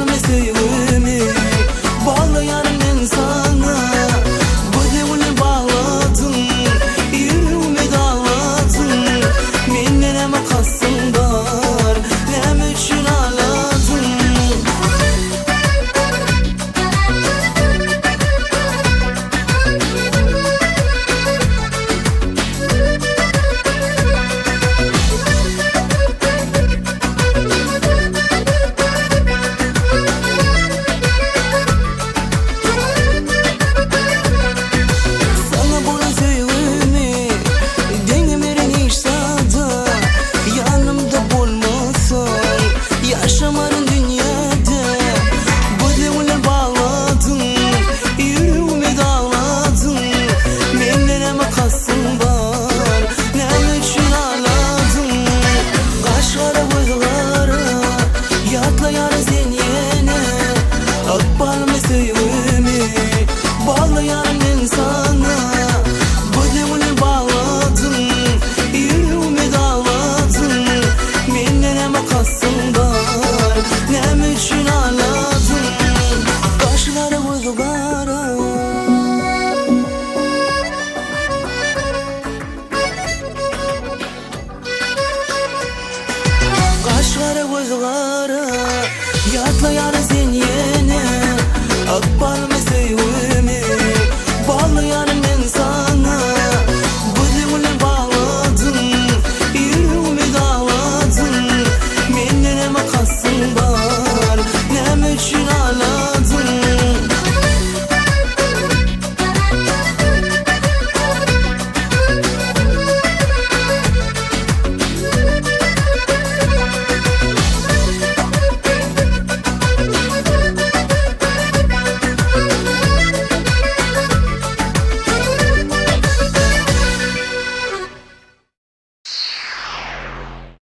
ne sevimi bağlayanın insana. Bu devrini bağladın, yüreğimi dağladın. Menden hem kasım var, nem için ağladın. Yaşamanın dünyada bu devler bağladın, yüreğimi dağladın. Menden hem kasım var, nem için ağladın. Kaşlara gözlara yatlayarız en yene. Akbalımı sevimi bağlayan insana. Bu devler bağladın, yüreğimi dağladın. Menden hem kasım var, nem için ağladın. Kaşlara gözlara Kaşlara gözlara yatlayarız en